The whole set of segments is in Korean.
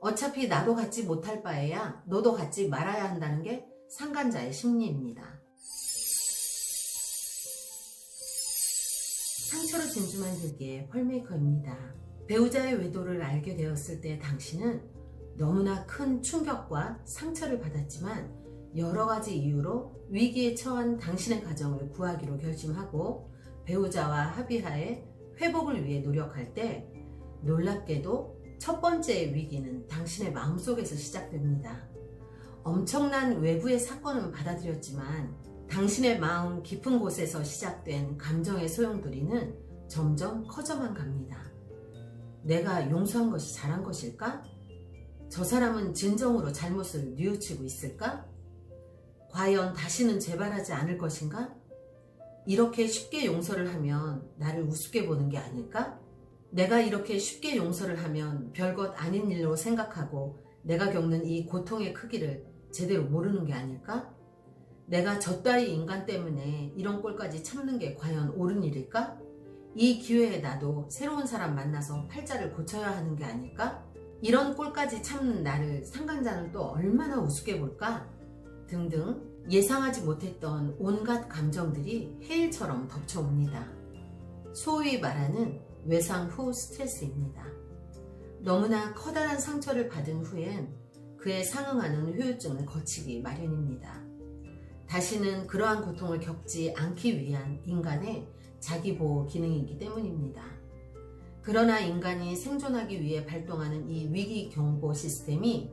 어차피 나도 갖지 못할 바에야 너도 갖지 말아야 한다는 게 상간자의 심리입니다. 상처로 진주만 들기의 펄메이커입니다. 배우자의 외도를 알게 되었을 때 당신은 너무나 큰 충격과 상처를 받았지만 여러 가지 이유로 위기에 처한 당신의 가정을 구하기로 결심하고 배우자와 합의하에 회복을 위해 노력할 때 놀랍게도 첫 번째의 위기는 당신의 마음속에서 시작됩니다. 엄청난 외부의 사건은 받아들였지만 당신의 마음 깊은 곳에서 시작된 감정의 소용돌이는 점점 커져만 갑니다. 내가 용서한 것이 잘한 것일까? 저 사람은 진정으로 잘못을 뉘우치고 있을까? 과연 다시는 재발하지 않을 것인가? 이렇게 쉽게 용서를 하면 나를 우습게 보는 게 아닐까? 내가 이렇게 쉽게 용서를 하면 별것 아닌 일로 생각하고 내가 겪는 이 고통의 크기를 제대로 모르는 게 아닐까? 내가 저 따위 인간 때문에 이런 꼴까지 참는 게 과연 옳은 일일까? 이 기회에 나도 새로운 사람 만나서 팔자를 고쳐야 하는 게 아닐까? 이런 꼴까지 참는 나를 상간자는 또 얼마나 우습게 볼까? 등등 예상하지 못했던 온갖 감정들이 해일처럼 덮쳐옵니다. 소위 말하는 외상 후 스트레스입니다. 너무나 커다란 상처를 받은 후엔 그에 상응하는 후유증을 거치기 마련입니다. 다시는 그러한 고통을 겪지 않기 위한 인간의 자기보호 기능이기 때문입니다. 그러나 인간이 생존하기 위해 발동하는 이 위기 경보 시스템이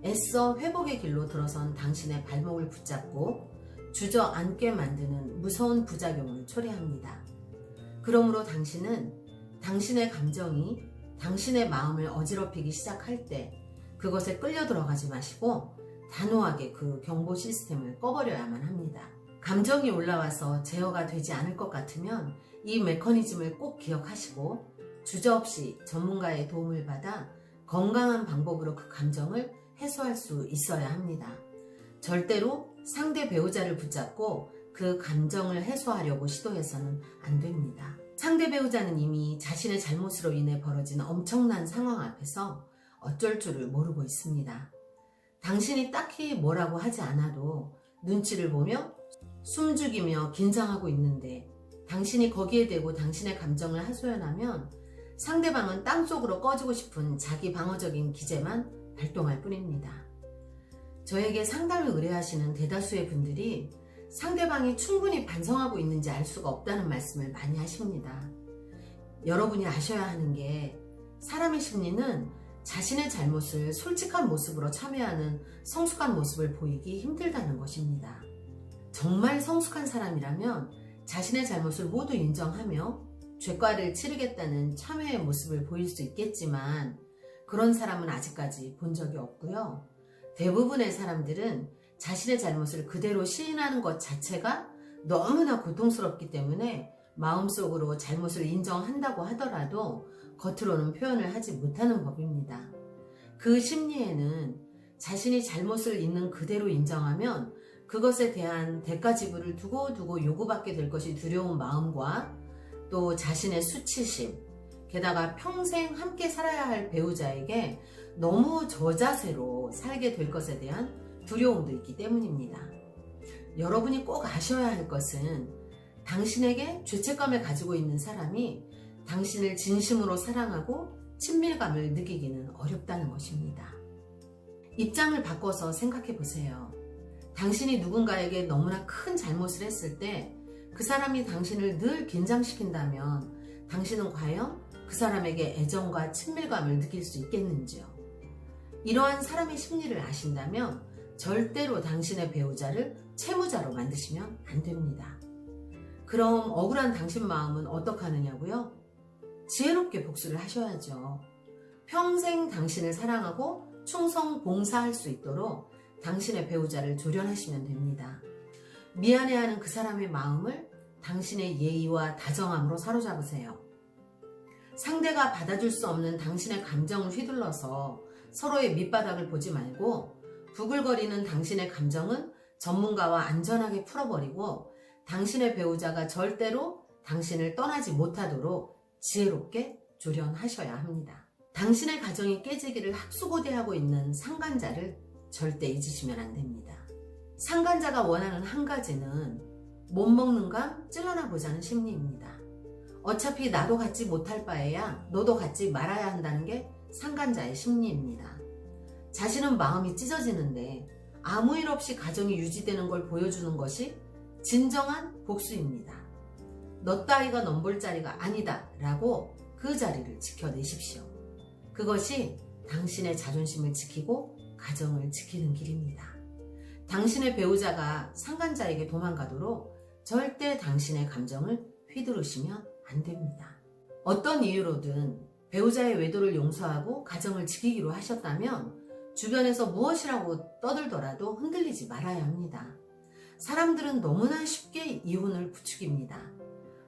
애써 회복의 길로 들어선 당신의 발목을 붙잡고 주저앉게 만드는 무서운 부작용을 초래합니다. 그러므로 당신은 당신의 감정이 당신의 마음을 어지럽히기 시작할 때 그것에 끌려 들어가지 마시고 단호하게 그 경보 시스템을 꺼버려야만 합니다. 감정이 올라와서 제어가 되지 않을 것 같으면 이 메커니즘을 꼭 기억하시고 주저없이 전문가의 도움을 받아 건강한 방법으로 그 감정을 해소할 수 있어야 합니다. 절대로 상대 배우자를 붙잡고 그 감정을 해소하려고 시도해서는 안 됩니다. 상대 배우자는 이미 자신의 잘못으로 인해 벌어진 엄청난 상황 앞에서 어쩔 줄을 모르고 있습니다. 당신이 딱히 뭐라고 하지 않아도 눈치를 보며 숨죽이며 긴장하고 있는데 당신이 거기에 대고 당신의 감정을 하소연하면 상대방은 땅속으로 꺼지고 싶은 자기 방어적인 기제만 발동할 뿐입니다. 저에게 상담을 의뢰하시는 대다수의 분들이 상대방이 충분히 반성하고 있는지 알 수가 없다는 말씀을 많이 하십니다. 여러분이 아셔야 하는 게 사람의 심리는 자신의 잘못을 솔직한 모습으로 참여하는 성숙한 모습을 보이기 힘들다는 것입니다. 정말 성숙한 사람이라면 자신의 잘못을 모두 인정하며 죄과를 치르겠다는 참회의 모습을 보일 수 있겠지만 그런 사람은 아직까지 본 적이 없고요. 대부분의 사람들은 자신의 잘못을 그대로 시인하는 것 자체가 너무나 고통스럽기 때문에 마음속으로 잘못을 인정한다고 하더라도 겉으로는 표현을 하지 못하는 법입니다. 그 심리에는 자신이 잘못을 있는 그대로 인정하면 그것에 대한 대가 지불을 두고두고 요구받게 될 것이 두려운 마음과 또 자신의 수치심, 게다가 평생 함께 살아야 할 배우자에게 너무 저자세로 살게 될 것에 대한 두려움도 있기 때문입니다. 여러분이 꼭 아셔야 할 것은 당신에게 죄책감을 가지고 있는 사람이 당신을 진심으로 사랑하고 친밀감을 느끼기는 어렵다는 것입니다. 입장을 바꿔서 생각해 보세요. 당신이 누군가에게 너무나 큰 잘못을 했을 때 그 사람이 당신을 늘 긴장시킨다면 당신은 과연 그 사람에게 애정과 친밀감을 느낄 수 있겠는지요? 이러한 사람의 심리를 아신다면 절대로 당신의 배우자를 채무자로 만드시면 안 됩니다. 그럼 억울한 당신 마음은 어떻게 하느냐고요? 지혜롭게 복수를 하셔야죠. 평생 당신을 사랑하고 충성 봉사할 수 있도록 당신의 배우자를 조련하시면 됩니다. 미안해하는 그 사람의 마음을 당신의 예의와 다정함으로 사로잡으세요. 상대가 받아줄 수 없는 당신의 감정을 휘둘러서 서로의 밑바닥을 보지 말고 부글거리는 당신의 감정은 전문가와 안전하게 풀어버리고 당신의 배우자가 절대로 당신을 떠나지 못하도록 지혜롭게 조련하셔야 합니다. 당신의 가정이 깨지기를 합수고대하고 있는 상간자를 절대 잊으시면 안 됩니다. 상간자가 원하는 한 가지는 못 먹는 감 찔러나 보자는 심리입니다. 어차피 나도 갖지 못할 바에야 너도 갖지 말아야 한다는 게 상간자의 심리입니다. 자신은 마음이 찢어지는데 아무 일 없이 가정이 유지되는 걸 보여주는 것이 진정한 복수입니다. 너 따위가 넘볼 자리가 아니다 라고 그 자리를 지켜내십시오. 그것이 당신의 자존심을 지키고 가정을 지키는 길입니다. 당신의 배우자가 상간자에게 도망가도록 절대 당신의 감정을 휘두르시면 안 됩니다. 어떤 이유로든 배우자의 외도를 용서하고 가정을 지키기로 하셨다면 주변에서 무엇이라고 떠들더라도 흔들리지 말아야 합니다. 사람들은 너무나 쉽게 이혼을 부추깁니다.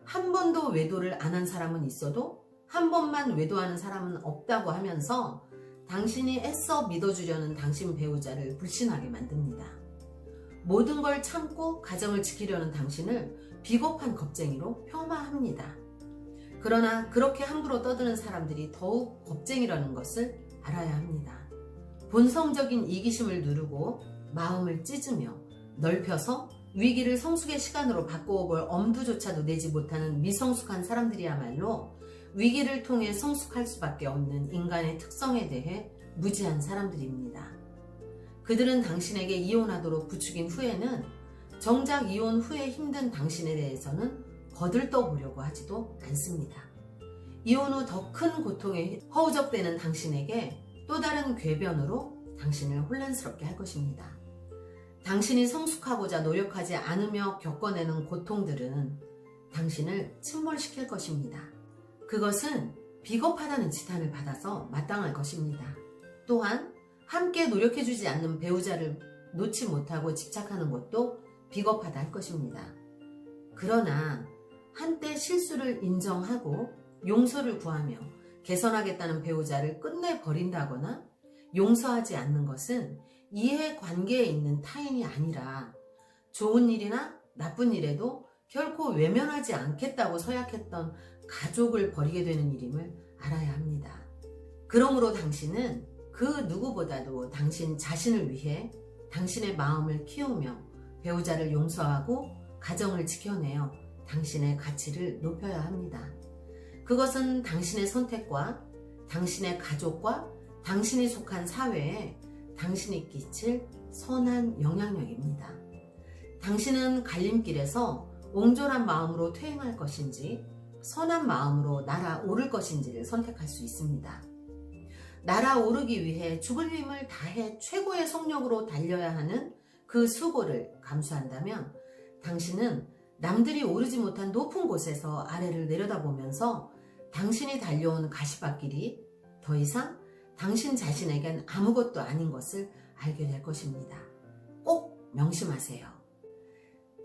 한 번도 외도를 안 한 사람은 있어도 한 번만 외도하는 사람은 없다고 하면서 당신이 애써 믿어주려는 당신 배우자를 불신하게 만듭니다. 모든 걸 참고 가정을 지키려는 당신을 비겁한 겁쟁이로 폄하합니다. 그러나 그렇게 함부로 떠드는 사람들이 더욱 겁쟁이라는 것을 알아야 합니다. 본성적인 이기심을 누르고 마음을 찢으며 넓혀서 위기를 성숙의 시간으로 바꾸어 볼 엄두조차도 내지 못하는 미성숙한 사람들이야말로 위기를 통해 성숙할 수밖에 없는 인간의 특성에 대해 무지한 사람들입니다. 그들은 당신에게 이혼하도록 부추긴 후에는 정작 이혼 후에 힘든 당신에 대해서는 거들떠 보려고 하지도 않습니다. 이혼 후 더 큰 고통에 허우적대는 당신에게 또 다른 궤변으로 당신을 혼란스럽게 할 것입니다. 당신이 성숙하고자 노력하지 않으며 겪어내는 고통들은 당신을 침몰시킬 것입니다. 그것은 비겁하다는 지탄을 받아서 마땅할 것입니다. 또한 함께 노력해주지 않는 배우자를 놓지 못하고 집착하는 것도 비겁하다 할 것입니다. 그러나 한때 실수를 인정하고 용서를 구하며 개선하겠다는 배우자를 끝내 버린다거나 용서하지 않는 것은 이해관계에 있는 타인이 아니라 좋은 일이나 나쁜 일에도 결코 외면하지 않겠다고 서약했던 가족을 버리게 되는 일임을 알아야 합니다. 그러므로 당신은 그 누구보다도 당신 자신을 위해 당신의 마음을 키우며 배우자를 용서하고 가정을 지켜내어 당신의 가치를 높여야 합니다. 그것은 당신의 선택과 당신의 가족과 당신이 속한 사회에 당신이 끼칠 선한 영향력입니다. 당신은 갈림길에서 옹졸한 마음으로 퇴행할 것인지 선한 마음으로 날아오를 것인지를 선택할 수 있습니다. 날아오르기 위해 죽을 힘을 다해 최고의 속력으로 달려야 하는 그 수고를 감수한다면 당신은 남들이 오르지 못한 높은 곳에서 아래를 내려다보면서 당신이 달려온 가시밭길이 더 이상 당신 자신에겐 아무것도 아닌 것을 알게 될 것입니다. 꼭 명심하세요.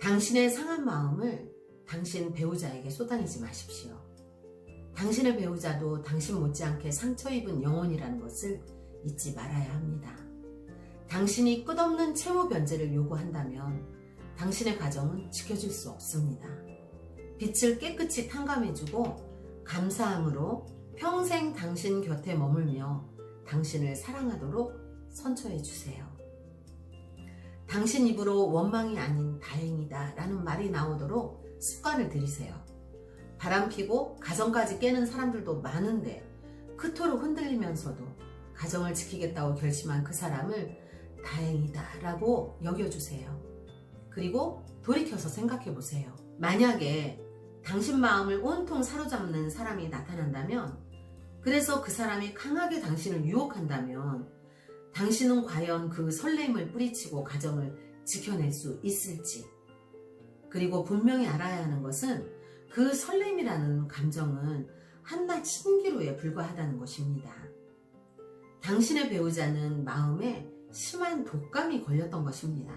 당신의 상한 마음을 당신 배우자에게 쏟아내지 마십시오. 당신의 배우자도 당신 못지않게 상처 입은 영혼이라는 것을 잊지 말아야 합니다. 당신이 끝없는 채무 변제를 요구한다면 당신의 가정은 지켜줄 수 없습니다. 빛을 깨끗이 탕감해주고 감사함으로 평생 당신 곁에 머물며 당신을 사랑하도록 선처해주세요. 당신 입으로 원망이 아닌 다행이다 라는 말이 나오도록 습관을 들이세요. 바람피고 가정까지 깨는 사람들도 많은데 그토록 흔들리면서도 가정을 지키겠다고 결심한 그 사람을 다행이다 라고 여겨주세요. 그리고 돌이켜서 생각해보세요. 만약에 당신 마음을 온통 사로잡는 사람이 나타난다면, 그래서 그 사람이 강하게 당신을 유혹한다면 당신은 과연 그 설렘을 뿌리치고 가정을 지켜낼 수 있을지, 그리고 분명히 알아야 하는 것은 그 설렘이라는 감정은 한낱 신기루에 불과하다는 것입니다. 당신의 배우자는 마음에 심한 독감이 걸렸던 것입니다.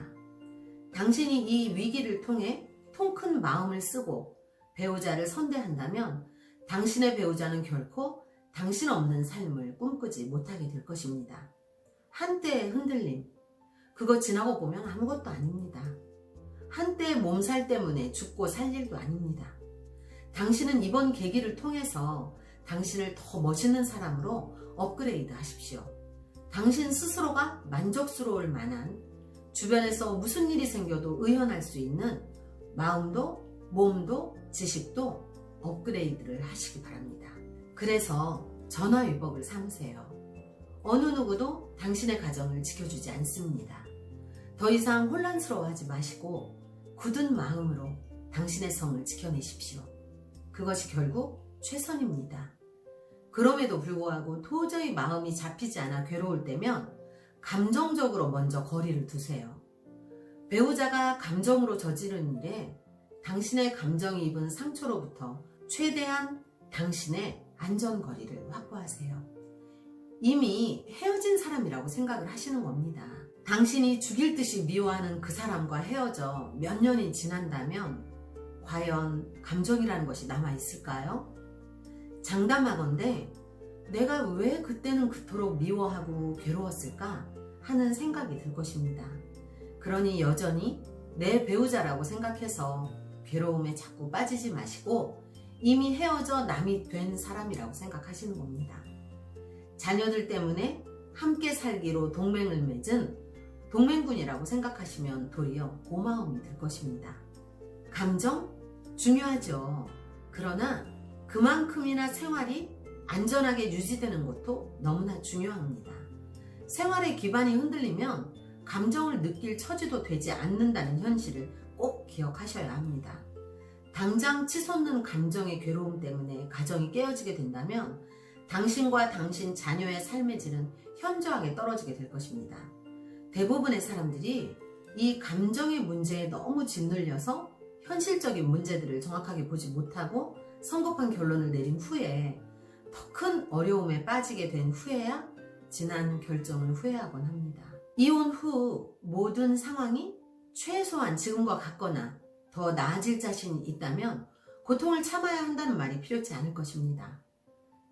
당신이 이 위기를 통해 통 큰 마음을 쓰고 배우자를 선대한다면 당신의 배우자는 결코 당신 없는 삶을 꿈꾸지 못하게 될 것입니다. 한때의 흔들림, 그거 지나고 보면 아무것도 아닙니다. 한때의 몸살 때문에 죽고 살 일도 아닙니다. 당신은 이번 계기를 통해서 당신을 더 멋있는 사람으로 업그레이드 하십시오. 당신 스스로가 만족스러울 만한, 주변에서 무슨 일이 생겨도 의연할 수 있는 마음도 몸도 지식도 업그레이드를 하시기 바랍니다. 그래서 전화위복을 삼으세요. 어느 누구도 당신의 가정을 지켜주지 않습니다. 더 이상 혼란스러워하지 마시고 굳은 마음으로 당신의 성을 지켜내십시오. 그것이 결국 최선입니다. 그럼에도 불구하고 도저히 마음이 잡히지 않아 괴로울 때면 감정적으로 먼저 거리를 두세요. 배우자가 감정으로 저지른 일에 당신의 감정이 입은 상처로부터 최대한 당신의 안전거리를 확보하세요. 이미 헤어진 사람이라고 생각을 하시는 겁니다. 당신이 죽일 듯이 미워하는 그 사람과 헤어져 몇 년이 지난다면 과연 감정이라는 것이 남아있을까요? 장담하건대 내가 왜 그때는 그토록 미워하고 괴로웠을까 하는 생각이 들 것입니다. 그러니 여전히 내 배우자라고 생각해서 괴로움에 자꾸 빠지지 마시고 이미 헤어져 남이 된 사람이라고 생각하시는 겁니다. 자녀들 때문에 함께 살기로 동맹을 맺은 동맹군이라고 생각하시면 도리어 고마움이 들 것입니다. 감정? 중요하죠. 그러나 그만큼이나 생활이 안전하게 유지되는 것도 너무나 중요합니다. 생활의 기반이 흔들리면 감정을 느낄 처지도 되지 않는다는 현실을 꼭 기억하셔야 합니다. 당장 치솟는 감정의 괴로움 때문에 가정이 깨어지게 된다면 당신과 당신 자녀의 삶의 질은 현저하게 떨어지게 될 것입니다. 대부분의 사람들이 이 감정의 문제에 너무 짓눌려서 현실적인 문제들을 정확하게 보지 못하고 성급한 결론을 내린 후에 더 큰 어려움에 빠지게 된 후에야 지난 결정을 후회하곤 합니다. 이혼 후 모든 상황이 최소한 지금과 같거나 더 나아질 자신이 있다면 고통을 참아야 한다는 말이 필요치 않을 것입니다.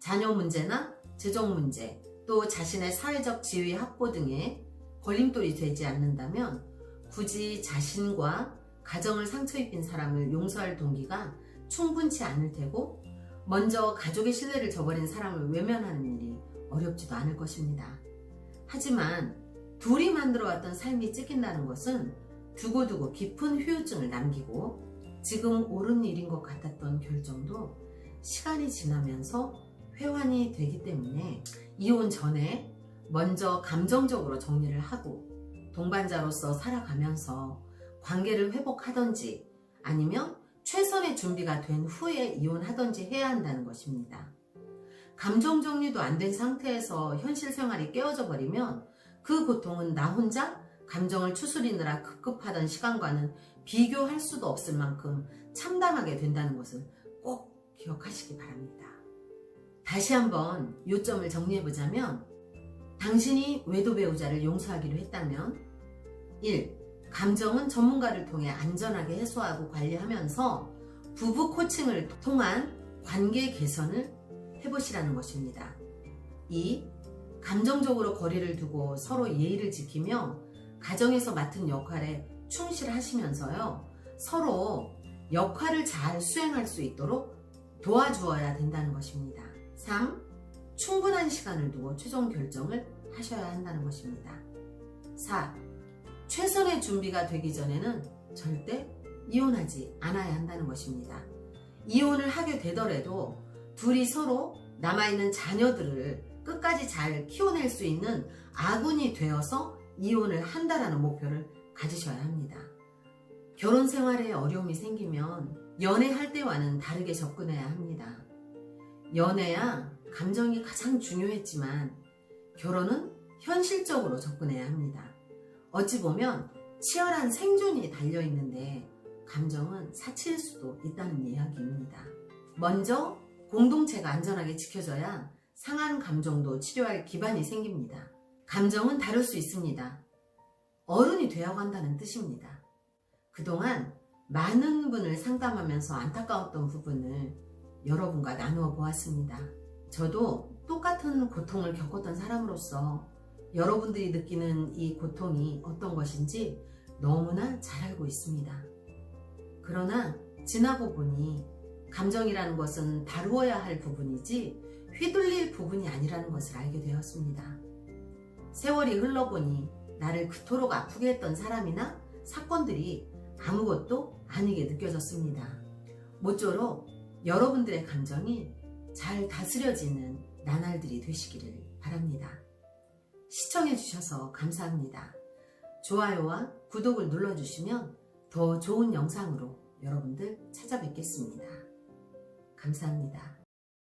자녀 문제나 재정 문제, 또 자신의 사회적 지위 확보 등에 걸림돌이 되지 않는다면 굳이 자신과 가정을 상처 입힌 사람을 용서할 동기가 충분치 않을 테고 먼저 가족의 신뢰를 저버린 사람을 외면하는 일이 어렵지도 않을 것입니다. 하지만 둘이 만들어왔던 삶이 찢긴다는 것은 두고두고 깊은 후유증을 남기고 지금 옳은 일인 것 같았던 결정도 시간이 지나면서 회환이 되기 때문에 이혼 전에 먼저 감정적으로 정리를 하고 동반자로서 살아가면서 관계를 회복하던지 아니면 최선의 준비가 된 후에 이혼하던지 해야 한다는 것입니다. 감정 정리도 안 된 상태에서 현실 생활이 깨어져 버리면 그 고통은 나 혼자 감정을 추스리느라 급급하던 시간과는 비교할 수도 없을 만큼 참담하게 된다는 것을 꼭 기억하시기 바랍니다. 다시 한번 요점을 정리해보자면 당신이 외도 배우자를 용서하기로 했다면 1. 감정은 전문가를 통해 안전하게 해소하고 관리하면서 부부 코칭을 통한 관계 개선을 해보시라는 것입니다. 2. 감정적으로 거리를 두고 서로 예의를 지키며 가정에서 맡은 역할에 충실하시면서요. 서로 역할을 잘 수행할 수 있도록 도와주어야 된다는 것입니다. 3. 충분한 시간을 두고 최종 결정을 하셔야 한다는 것입니다. 4. 최선의 준비가 되기 전에는 절대 이혼하지 않아야 한다는 것입니다. 이혼을 하게 되더라도 둘이 서로 남아있는 자녀들을 끝까지 잘 키워낼 수 있는 아군이 되어서 이혼을 한다라는 목표를 가지셔야 합니다. 결혼 생활에 어려움이 생기면 연애할 때와는 다르게 접근해야 합니다. 연애야 감정이 가장 중요했지만 결혼은 현실적으로 접근해야 합니다. 어찌 보면 치열한 생존이 달려있는데 감정은 사치일 수도 있다는 이야기입니다. 먼저 공동체가 안전하게 지켜져야 상한 감정도 치료할 기반이 생깁니다. 감정은 다룰 수 있습니다. 어른이 되어야 한다는 뜻입니다. 그동안 많은 분을 상담하면서 안타까웠던 부분을 여러분과 나누어 보았습니다. 저도 똑같은 고통을 겪었던 사람으로서 여러분들이 느끼는 이 고통이 어떤 것인지 너무나 잘 알고 있습니다. 그러나 지나고 보니 감정이라는 것은 다루어야 할 부분이지 휘둘릴 부분이 아니라는 것을 알게 되었습니다. 세월이 흘러보니 나를 그토록 아프게 했던 사람이나 사건들이 아무것도 아니게 느껴졌습니다. 모쪼록 여러분들의 감정이 잘 다스려지는 나날들이 되시기를 바랍니다. 시청해주셔서 감사합니다. 좋아요와 구독을 눌러주시면 더 좋은 영상으로 여러분들 찾아뵙겠습니다. 감사합니다.